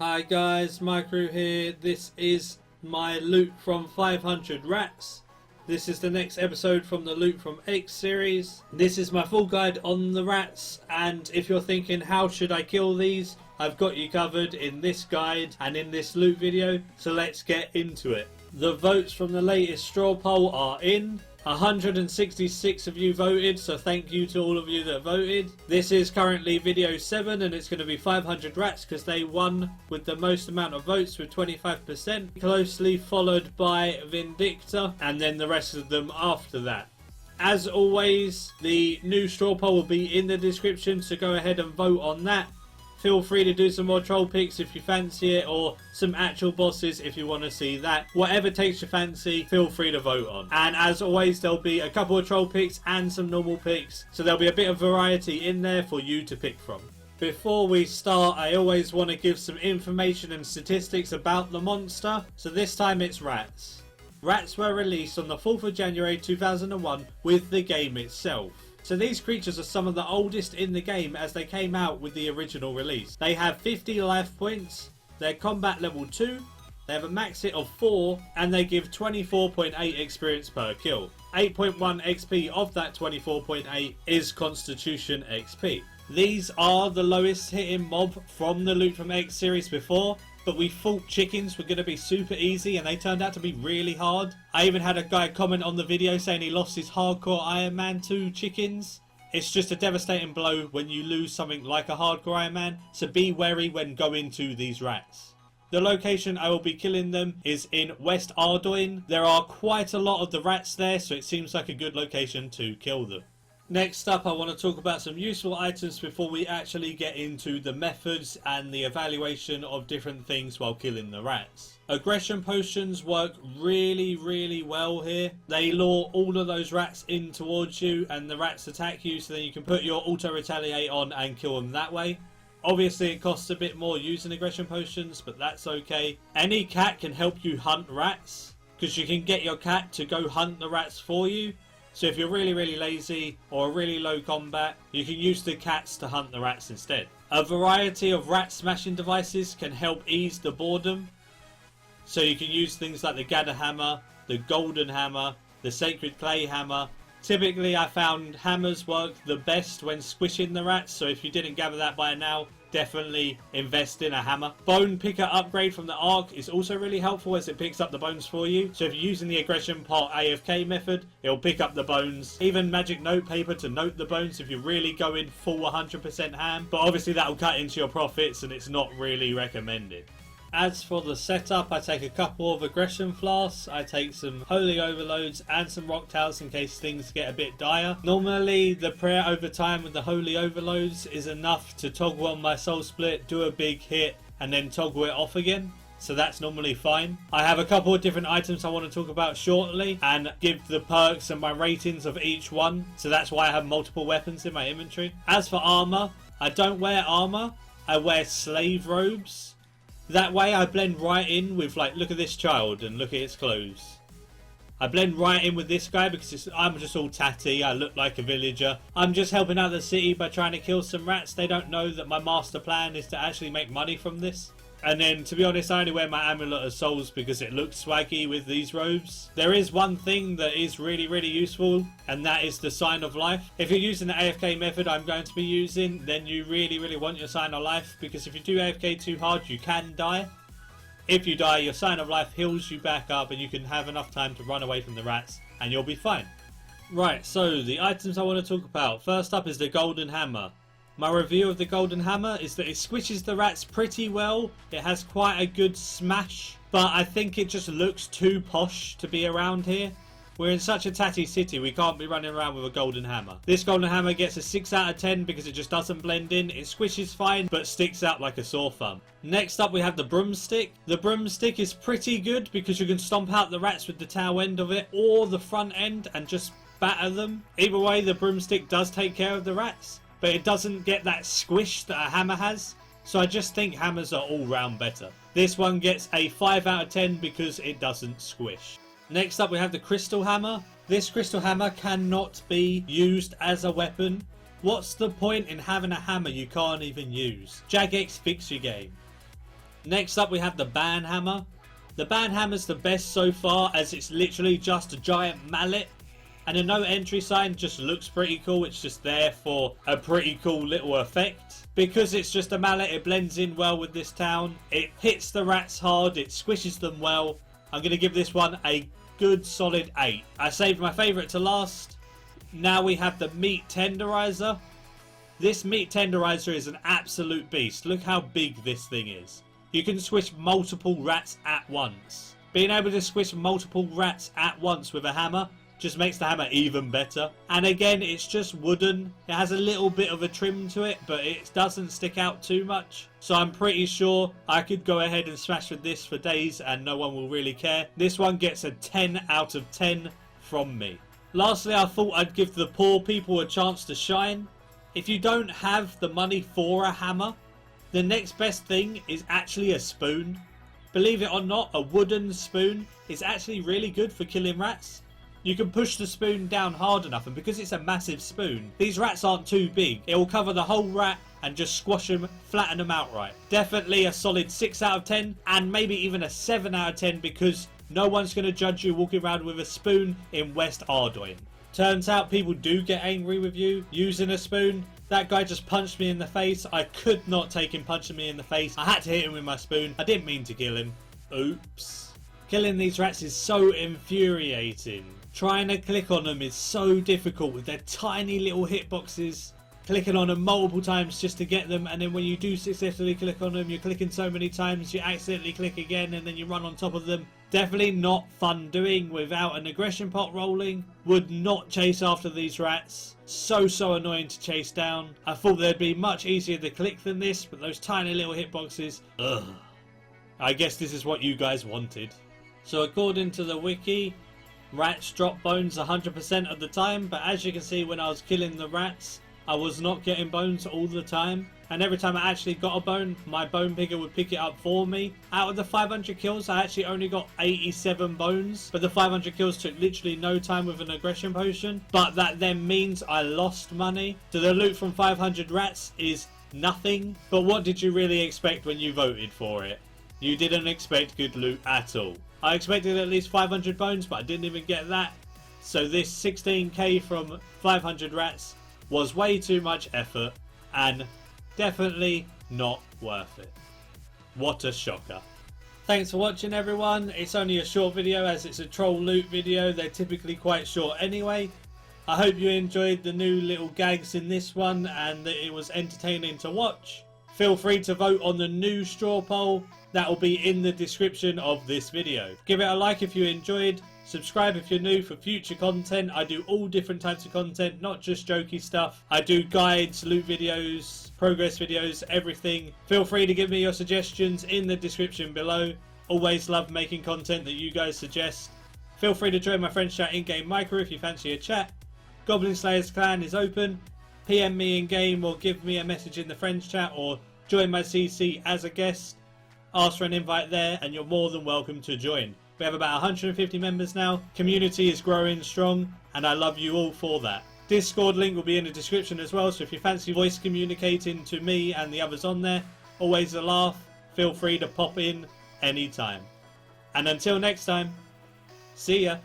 Hi guys, Maikeru here. This is my loot from 500 rats. This is the next episode from the Loot from X series. This is my full guide on the rats, and if you're thinking how should I kill these, I've got you covered in this guide and in this loot video, so let's get into it. The votes from the latest straw poll are in. 166 of you voted, so thank you to all of you that voted. This is currently video 7 and it's going to be 500 rats because they won with the most amount of votes with 25%, closely followed by Vindicta and then the rest of them after that. As always, the new straw poll will be in the description, so go ahead and vote on that. Feel free to do some more troll picks if you fancy it, or some actual bosses if you want to see that. Whatever takes your fancy, feel free to vote on. And as always, there'll be a couple of troll picks and some normal picks, so there'll be a bit of variety in there for you to pick from. Before we start, I always want to give some information and statistics about the monster, so this time it's rats. Rats were released on the 4th of January 2001 with the game itself. So these creatures are some of the oldest in the game as they came out with the original release. They have 50 life points, they're combat level 2, they have a max hit of 4, and they give 24.8 experience per kill. 8.1 XP of that 24.8 is Constitution XP. These are the lowest hitting mob from the Loot from X series before, but we thought chickens were going to be super easy and they turned out to be really hard. I even had a guy comment on the video saying he lost his hardcore Iron Man to chickens. It's just a devastating blow when you lose something like a hardcore Iron Man, so be wary when going to these rats. The location I will be killing them is in West Ardoin. There are quite a lot of the rats there, so it seems like a good location to kill them. Next up, I want to talk about some useful items before we actually get into the methods and the evaluation of different things while killing the rats. Aggression potions work really well here. They lure all of those rats in towards you and the rats attack you, so then you can put your auto retaliate on and kill them that way. Obviously it costs a bit more using aggression potions, but that's okay. Any cat can help you hunt rats, because you can get your cat to go hunt the rats for you. So if you're really lazy or really low combat, you can use the cats to hunt the rats instead. A variety of rat smashing devices can help ease the boredom. So you can use things like the gather hammer, the golden hammer, the sacred clay hammer. Typically I found hammers work the best when squishing the rats, so if you didn't gather that by now, definitely invest in a hammer. Bone picker upgrade from the Arc is also really helpful as it picks up the bones for you. So if you're using the aggression pot AFK method, it'll pick up the bones. Even magic note paper to note the bones if you're really going full 100% ham. But obviously that'll cut into your profits and it's not really recommended. As for the setup, I take a couple of aggression flasks, I take some holy overloads and some rock towers in case things get a bit dire. Normally the prayer over time with the holy overloads is enough to toggle on my soul split, do a big hit and then toggle it off again. So that's normally fine. I have a couple of different items I want to talk about shortly and give the perks and my ratings of each one. So that's why I have multiple weapons in my inventory. As for armor, I don't wear armor, I wear slave robes. That way I blend right in with, like, look at this child and look at its clothes. I blend right in with this guy because I'm just all tatty, I look like a villager. I'm just helping out the city by trying to kill some rats. They don't know that my master plan is to actually make money from this. And then, to be honest, I only wear my amulet of souls because it looks swaggy with these robes. There is one thing that is really useful, and that is the sign of life. If you're using the AFK method I'm going to be using, then you really want your sign of life, because if you do AFK too hard, you can die. If you die, your sign of life heals you back up, and you can have enough time to run away from the rats, and you'll be fine. Right, so the items I want to talk about. First up is the golden hammer. My review of the golden hammer is that it squishes the rats pretty well. It has quite a good smash, but I think it just looks too posh to be around here. We're in such a tatty city, we can't be running around with a golden hammer. This golden hammer gets a 6 out of 10 because it just doesn't blend in. It squishes fine, but sticks out like a sore thumb. Next up we have the broomstick. The broomstick is pretty good because you can stomp out the rats with the tail end of it or the front end and just batter them. Either way, the broomstick does take care of the rats, but it doesn't get that squish that a hammer has. So I just think hammers are all round better. This one gets a 5 out of 10 because it doesn't squish. Next up we have the crystal hammer. This crystal hammer cannot be used as a weapon. What's the point in having a hammer you can't even use? Jagex, fix your game. Next up we have the ban hammer. The ban hammer's the best so far, as it's literally just a giant mallet. And the no entry sign just looks pretty cool. It's just there for a pretty cool little effect. Because it's just a mallet, it blends in well with this town. It hits the rats hard, it squishes them well. I'm going to give this one a good solid 8. I saved my favourite to last. Now we have the meat tenderizer. This meat tenderizer is an absolute beast. Look how big this thing is. You can squish multiple rats at once. Being able to squish multiple rats at once with a hammer just makes the hammer even better. And again, it's just wooden. It has a little bit of a trim to it, but it doesn't stick out too much. So I'm pretty sure I could go ahead and smash with this for days and no one will really care. This one gets a 10 out of 10 from me. Lastly, I thought I'd give the poor people a chance to shine. If you don't have the money for a hammer, the next best thing is actually a spoon. Believe it or not, a wooden spoon is actually really good for killing rats. You can push the spoon down hard enough, and because it's a massive spoon, these rats aren't too big. It will cover the whole rat and just squash them, flatten them outright. Definitely a solid 6 out of 10, and maybe even a 7 out of 10, because no one's going to judge you walking around with a spoon in West Ardoin. Turns out people do get angry with you using a spoon. That guy just punched me in the face. I could not take him punching me in the face. I had to hit him with my spoon. I didn't mean to kill him. Oops. Killing these rats is so infuriating. Trying to click on them is so difficult with their tiny little hitboxes. Clicking on them multiple times just to get them, and then when you do successfully click on them, you're clicking so many times you accidentally click again and then you run on top of them. Definitely not fun doing without an aggression pot rolling. Would not chase after these rats. So annoying to chase down. I thought they'd be much easier to click than this, but those tiny little hitboxes, ugh. I guess this is what you guys wanted. So according to the wiki, rats drop bones 100% of the time, but as you can see, when I was killing the rats, I was not getting bones all the time, and every time I actually got a bone, my bone picker would pick it up for me. Out of the 500 kills, I actually only got 87 bones, but the 500 kills took literally no time with an aggression potion. But that then means I lost money. So the loot from 500 rats is nothing. But what did you really expect when you voted for it? You didn't expect good loot at all. I expected at least 500 bones, but I didn't even get that. So this 16k from 500 rats was way too much effort and definitely not worth it. What a shocker. Thanks for watching, everyone. It's only a short video as it's a troll loot video. They're typically quite short anyway. I hope you enjoyed the new little gags in this one and that it was entertaining to watch. Feel free to vote on the new straw poll. That will be in the description of this video. Give it a like if you enjoyed. Subscribe if you're new for future content. I do all different types of content, not just jokey stuff. I do guides, loot videos, progress videos, everything. Feel free to give me your suggestions in the description below. Always love making content that you guys suggest. Feel free to join my friends chat in-game Maikeru if you fancy a chat. Goblin Slayers clan is open. PM me in-game or give me a message in the friends chat or join my CC as a guest. Ask for an invite there and you're more than welcome to join. We have about 150 members now. Community is growing strong and I love you all for that. Discord link will be in the description as well, so if you fancy voice communicating to me and the others on there, always a laugh, feel free to pop in anytime. And until next time, see ya.